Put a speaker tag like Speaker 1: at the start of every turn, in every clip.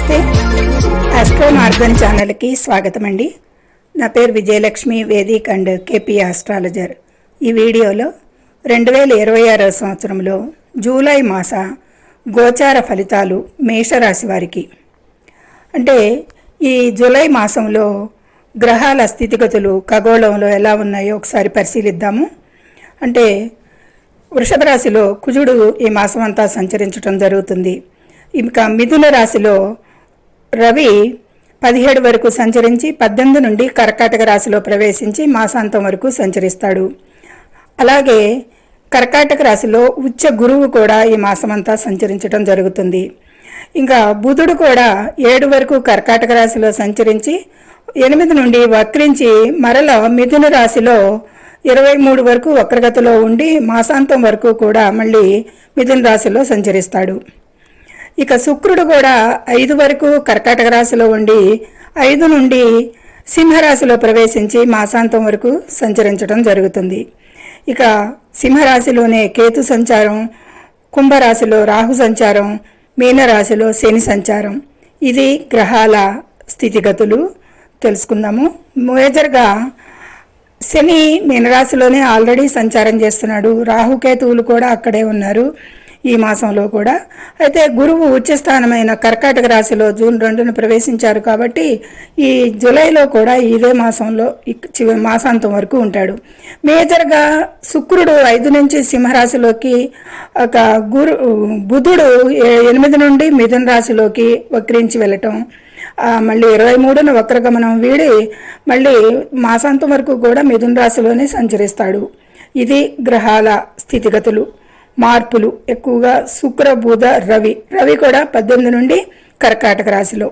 Speaker 1: నమస్తే. Astro Morgan ఛానల్కి స్వాగతం అండి. నా పేరు Vijayalakshmi, Vedic and KP astrologer. ఈ వీడియోలో 2026 సంవత్సరంలో జూలై మాస గోచార ఫలితాలు మేషరాశి వారికి. అంటే ఈ జూలై మాసంలో గ్రహాల స్థితిగతులు ఖగోళంలో ఎలా ఉన్నాయో ఒకసారి పరిశీలిద్దాము. అంటే వృషభ రాశిలో కుజుడు ఈ మాసం అంతా సంచరించడం జరుగుతుంది. ఇంకా మిథున రాశిలో రవి 17 వరకు సంచరించి 18 నుండి కర్కాటక రాశిలో ప్రవేశించి మాసాంతం వరకు సంచరిస్తాడు. అలాగే కర్కాటక రాశిలో ఉచ్చ గురువు కూడా ఈ మాసమంతా సంచరించడం జరుగుతుంది. ఇంకా బుధుడు కూడా 7 వరకు కర్కాటక రాశిలో సంచరించి 8 నుండి వక్రించి మరల మిథున రాశిలో 23 వరకు వక్రగతిలో ఉండి మాసాంతం వరకు కూడా మళ్ళీ మిథున రాశిలో సంచరిస్తాడు. ఇక శుక్రుడు కూడా 5 వరకు కర్కాటక రాశిలో ఉండి 5 నుండి సింహరాశిలో ప్రవేశించి మాసాంతం వరకు సంచరించడం జరుగుతుంది. ఇక సింహరాశిలోనే కేతు సంచారం, కుంభరాశిలో రాహు సంచారం, మీనరాశిలో శని సంచారం. ఇది గ్రహాల స్థితిగతులు తెలుసుకుందాము. మేజర్గా శని మీనరాశిలోనే ఆల్రెడీ సంచారం చేస్తున్నాడు. రాహుకేతువులు కూడా అక్కడే ఉన్నారు ఈ మాసంలో కూడా. అయితే గురువు ఉచ్చస్థానమైన కర్కాటక రాశిలో జూన్ 2న ప్రవేశించారు కాబట్టి ఈ జూలైలో కూడా ఇదే మాసంలో మాసాంతం వరకు ఉంటాడు. మేజర్గా శుక్రుడు 5 నుంచి సింహరాశిలోకి, ఒక బుధుడు 8 నుండి మిథున రాశిలోకి వక్రించి వెళ్ళటం, మళ్ళీ 23న వక్రగమనం వీడి మళ్ళీ మాసాంతం వరకు కూడా మిథున రాశిలోనే సంచరిస్తాడు. ఇది గ్రహాల స్థితిగతులు, మార్పులు. ఎక్కువగా శుక్ర బుధ రవి కూడా 18 నుండి కర్కాటక రాశిలో.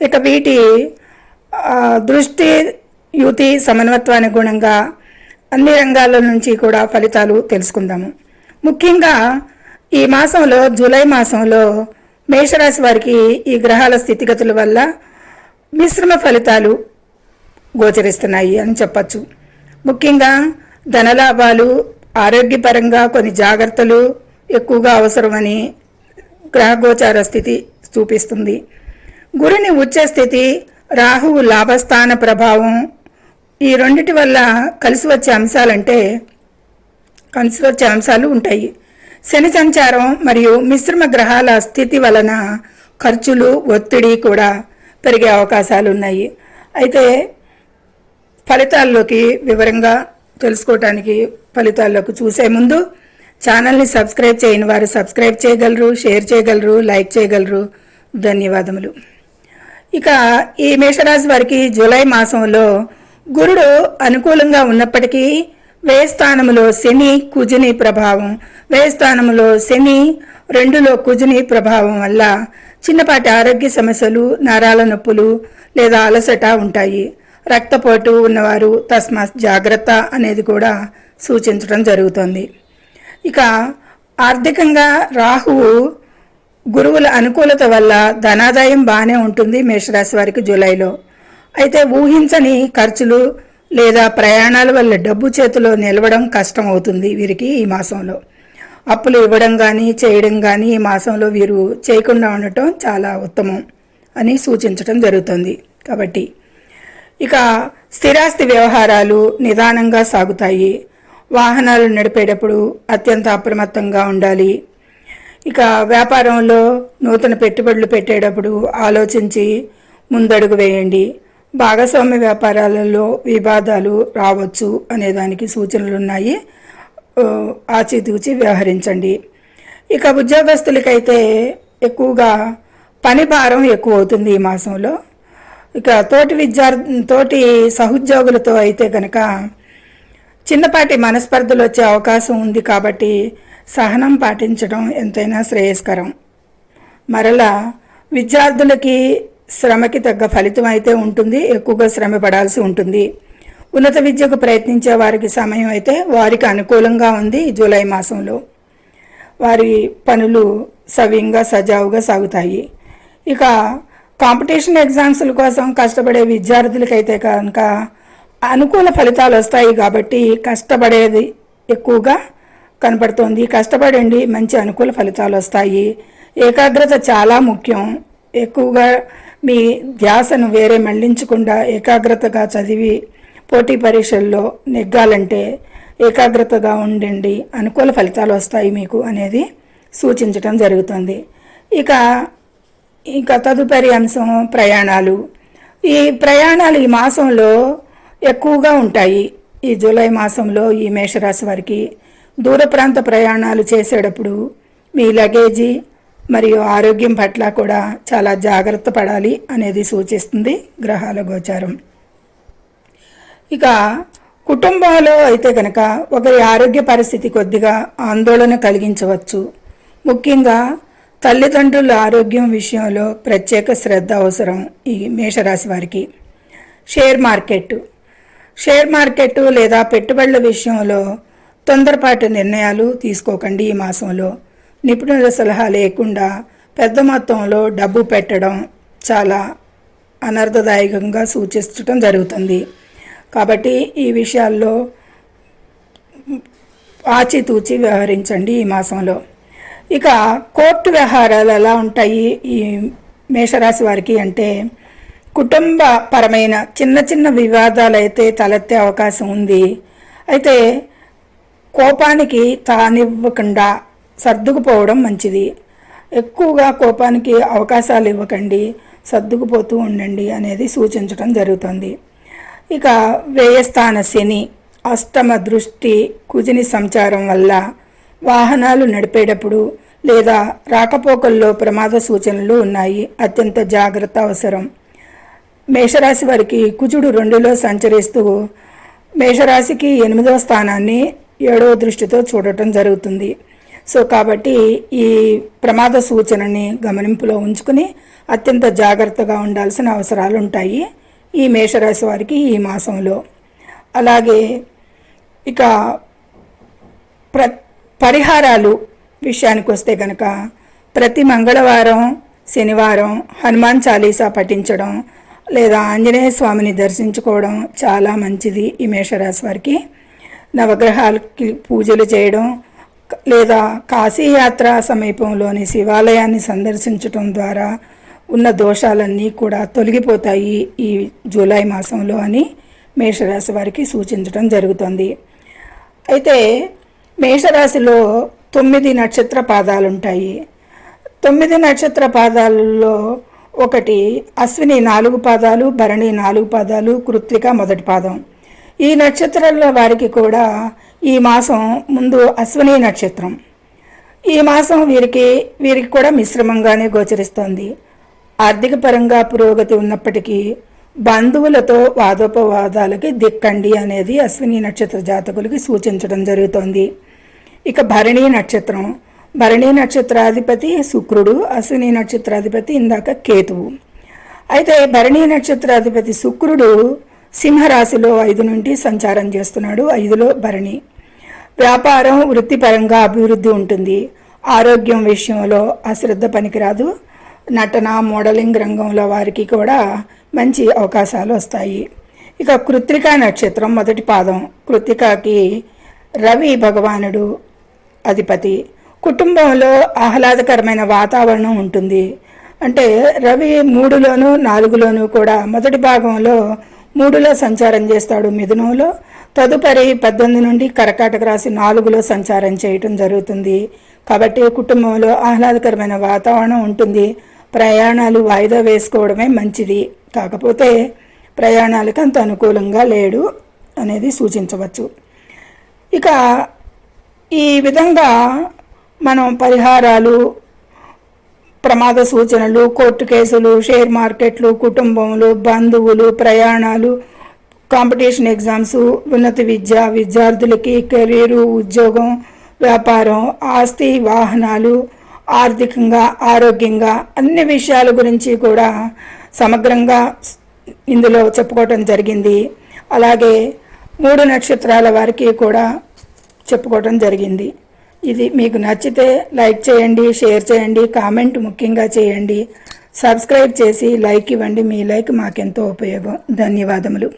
Speaker 1: ఇక వీటి దృష్టి యుతి సమన్వత్వానికి గుణంగా అన్ని రంగాల నుంచి కూడా ఫలితాలు తెలుసుకుందాము. ముఖ్యంగా ఈ మాసంలో జూలై మాసంలో మేషరాశి వారికి ఈ గ్రహాల స్థితిగతుల వల్ల మిశ్రమ ఫలితాలు గోచరిస్తున్నాయి అని చెప్పచ్చు. ముఖ్యంగా ధనలాభాలు, ఆరోగ్యపరంగా కొన్ని జాగ్రత్తలు ఎక్కువగా అవసరమని గ్రహగోచార స్థితి చూపిస్తుంది. గురుని ఉచ్చ స్థితి, రాహువు లాభస్థాన ప్రభావం, ఈ రెండిటి వల్ల కలిసి వచ్చే అంశాలు ఉంటాయి. శని సంచారం మరియు మిశ్రమ గ్రహాల స్థితి వలన ఖర్చులు, ఒత్తిడి కూడా పెరిగే అవకాశాలు ఉన్నాయి. అయితే ఫలితాల్లోకి వివరంగా తెలుసుకోవటానికి ఫలితాల్లోకి చూసే ముందు ఛానల్ని సబ్స్క్రైబ్ చేయని వారు సబ్స్క్రైబ్ చేయగలరు, షేర్ చేయగలరు, లైక్ చేయగలరు. ధన్యవాదములు. ఇక ఈ మేషరాశి వారికి జూలై మాసంలో గురుడు అనుకూలంగా ఉన్నప్పటికీ వ్యయస్థానంలో శని కుజుని ప్రభావం, వ్యయస్థానంలో శని 2లో కుజుని ప్రభావం వల్ల చిన్నపాటి ఆరోగ్య సమస్యలు, నరాల నొప్పులు లేదా అలసట ఉంటాయి. రక్తపోటు ఉన్నవారు తస్మాత్ జాగ్రత్త అనేది కూడా సూచించడం జరుగుతుంది. ఇక ఆర్థికంగా రాహువు గురువుల అనుకూలత వల్ల ధనాదాయం బాగానే ఉంటుంది మేషరాశి వారికి జూలైలో. అయితే ఊహించని ఖర్చులు లేదా ప్రయాణాల వల్ల డబ్బు చేతిలో నిలవడం కష్టం అవుతుంది వీరికి ఈ మాసంలో. అప్పులు ఇవ్వడం కానీ చేయడం కానీ ఈ మాసంలో వీరు చేయకుండా ఉండటం చాలా ఉత్తమం అని సూచించడం జరుగుతుంది. కాబట్టి ఇక స్థిరాస్తి వ్యవహారాలు నిదానంగా సాగుతాయి. వాహనాలు నడిపేటప్పుడు అత్యంత అప్రమత్తంగా ఉండాలి. ఇక వ్యాపారంలో నూతన పెట్టుబడులు పెట్టేటప్పుడు ఆలోచించి ముందడుగు వేయండి. భాగస్వామ్య వ్యాపారాలలో వివాదాలు రావచ్చు అనేదానికి సూచనలు ఉన్నాయి. ఆచితూచి వ్యవహరించండి. ఇక ఉద్యోగస్తులకైతే ఎక్కువగా పని భారం ఎక్కువ అవుతుంది ఈ మాసంలో. ఇక తోటి సహోద్యోగులతో అయితే కనుక చిన్నపాటి మనస్పర్ధలు వచ్చే అవకాశం ఉంది. కాబట్టి సహనం పాటించడం ఎంతైనా శ్రేయస్కరం. మరలా విద్యార్థులకి శ్రమకి తగ్గ ఫలితం అయితే ఉంటుంది. ఎక్కువగా శ్రమ పడాల్సి ఉంటుంది. ఉన్నత విద్యకు ప్రయత్నించే వారికి సమయం అయితే వారికి అనుకూలంగా ఉంది. జూలై మాసంలో వారి పనులు సవ్యంగా సజావుగా సాగుతాయి. ఇక కాంపిటీషన్ ఎగ్జామ్స్ల కోసం కష్టపడే విద్యార్థులకైతే కనుక అనుకూల ఫలితాలు వస్తాయి. కాబట్టి కష్టపడేది ఎక్కువగా కనపడుతోంది. కష్టపడండి, మంచి అనుకూల ఫలితాలు వస్తాయి. ఏకాగ్రత చాలా ముఖ్యం. ఎక్కువగా మీ ధ్యాసను వేరే మళ్లించకుండా ఏకాగ్రతగా చదివి పోటీ పరీక్షల్లో నెగ్గాలంటే ఏకాగ్రతగా ఉండండి, అనుకూల ఫలితాలు వస్తాయి మీకు అనేది సూచించటం జరుగుతుంది. ఇక తదుపరి అంశం ప్రయాణాలు. ఈ ప్రయాణాలు ఈ మాసంలో ఎక్కువగా ఉంటాయి. ఈ జూలై మాసంలో ఈ మేషరాశి వారికి దూర ప్రాంత ప్రయాణాలు చేసేటప్పుడు మీ లగేజీ మరియు ఆరోగ్యం పట్ల కూడా చాలా జాగ్రత్త పడాలి అనేది సూచిస్తుంది గ్రహాల గోచారం. ఇక కుటుంబంలో అయితే కనుక ఒకరి ఆరోగ్య పరిస్థితి కొద్దిగా ఆందోళన కలిగించవచ్చు. ముఖ్యంగా తల్లిదండ్రుల ఆరోగ్యం విషయంలో ప్రత్యేక శ్రద్ధ అవసరం ఈ మేషరాశి వారికి. షేర్ మార్కెట్ లేదా పెట్టుబడుల విషయంలో తొందరపాటు నిర్ణయాలు తీసుకోకండి. ఈ మాసంలో నిపుణుల సలహా లేకుండా పెద్ద మొత్తంలో డబ్బు పెట్టడం చాలా అనర్థదాయకంగా సూచించడం జరుగుతుంది. కాబట్టి ఈ విషయాల్లో ఆచితూచి వ్యవహరించండి ఈ మాసంలో. ఇక కోర్టు వ్యవహారాలు ఎలా ఉంటాయి ఈ మేషరాశి వారికి అంటే, కుటుంబ పరమైన చిన్న చిన్న వివాదాలు అయితే తలెత్తే అవకాశం ఉంది. అయితే కోపానికి తానివ్వకుండా సర్దుకుపోవడం మంచిది. ఎక్కువగా కోపానికి అవకాశాలు ఇవ్వకండి, సర్దుకుపోతూ ఉండండి అనేది సూచించడం జరుగుతుంది. ఇక వ్యయస్థాన శని, అష్టమ దృష్టి, కుజుని సంచారం వల్ల వాహనాలు నడిపేటప్పుడు లేదా రాకపోకల్లో ప్రమాద సూచనలు ఉన్నాయి. అత్యంత జాగ్రత్త అవసరం. మేషరాశి వారికి కుజుడు 2లో సంచరిస్తూ మేషరాశికి 8వ స్థానాన్ని 7వ దృష్టితో చూడటం జరుగుతుంది. సో కాబట్టి ఈ ప్రమాద సూచనని గమనింపులో ఉంచుకుని అత్యంత జాగ్రత్తగా ఉండాల్సిన అవసరాలు ఉంటాయి ఈ మేషరాశి వారికి ఈ మాసంలో. అలాగే ఇక పరిహారాలు విషయానికి వస్తే కనుక ప్రతి మంగళవారం, శనివారం హనుమాన్ చాలీసా పఠించడం లేదా ఆంజనేయ స్వామిని దర్శించుకోవడం చాలా మంచిది ఈ మేషరాశి వారికి. నవగ్రహాలకి పూజలు చేయడం లేదా కాశీయాత్ర సమీపంలోని శివాలయాన్ని సందర్శించడం ద్వారా ఉన్న దోషాలన్నీ కూడా తొలగిపోతాయి ఈ జూలై మాసంలో అని మేషరాశి వారికి సూచించడం జరుగుతుంది. అయితే మేషరాశిలో 9 నక్షత్ర పాదాలు ఉంటాయి. 9 నక్షత్ర పాదాలలో ఒకటి అశ్విని 4 పాదాలు, భరణి 4 పాదాలు, కృత్తిక మొదటి పాదం. ఈ నక్షత్రాల వారికి కూడా ఈ మాసం ముందు అశ్విని నక్షత్రం. ఈ మాసం వీరికి కూడా మిశ్రమంగానే గోచరిస్తోంది. ఆర్థిక పరంగా పురోగతి ఉన్నప్పటికీ బంధువులతో వాదోపవాదాలకి దిక్కండి అనేది అశ్విని నక్షత్ర జాతకులకి సూచించడం జరుగుతోంది. ఇక భరణి నక్షత్రాధిపతి శుక్రుడు, అశ్విని నక్షత్రాధిపతి ఇందాక కేతువు. అయితే భరణి నక్షత్రాధిపతి శుక్రుడు సింహరాశిలో 5 నుండి సంచారం చేస్తున్నాడు. 5లో భరణి. వ్యాపారం, వృత్తిపరంగా అభివృద్ధి ఉంటుంది. ఆరోగ్యం విషయంలో అశ్రద్ధ పనికిరాదు. నటన, మోడలింగ్ రంగంలో వారికి కూడా మంచి అవకాశాలు వస్తాయి. ఇక కృత్తికా నక్షత్రం మొదటి పాదం. కృత్తికాకి రవి భగవానుడు అధిపతి. కుటుంబంలో ఆహ్లాదకరమైన వాతావరణం ఉంటుంది. అంటే రవి 3లోను 4లోను కూడా మొదటి భాగంలో 3లో సంచారం చేస్తాడు మిథునంలో. తదుపరి 18 నుండి కర్కాటక రాశి 4లో సంచారం చేయటం జరుగుతుంది. కాబట్టి కుటుంబంలో ఆహ్లాదకరమైన వాతావరణం ఉంటుంది. ప్రయాణాలు వాయిదా వేసుకోవడమే మంచిది. కాకపోతే ప్రయాణాలకు అంత అనుకూలంగా లేడు అనేది సూచించవచ్చు. ఇక ఈ విధంగా మనం పరిహారాలు, ప్రమాద సూచనలు, కోర్టు కేసులు, షేర్ మార్కెట్లు, కుటుంబంలో బంధువులు, ప్రయాణాలు, కాంపిటీషన్ ఎగ్జామ్స్, ఉన్నత విద్య, విద్యార్థులకి కెరీరు, ఉద్యోగం, వ్యాపారం, ఆస్తి, వాహనాలు, ఆర్థికంగా, ఆరోగ్యంగా అన్ని విషయాల గురించి కూడా సమగ్రంగా ఇందులో చెప్పుకోవటం జరిగింది. అలాగే 3 నక్షత్రాల వారికి కూడా చెప్పుకోవటం జరిగింది. ఇది మీకు నచ్చితే లైక్ చేయండి, షేర్ చేయండి, కామెంట్ ముఖ్యంగా చేయండి, సబ్స్క్రైబ్ చేసి లైక్ ఇవ్వండి. మీ లైక్ మాకెంతో ఉపయోగం. ధన్యవాదములు.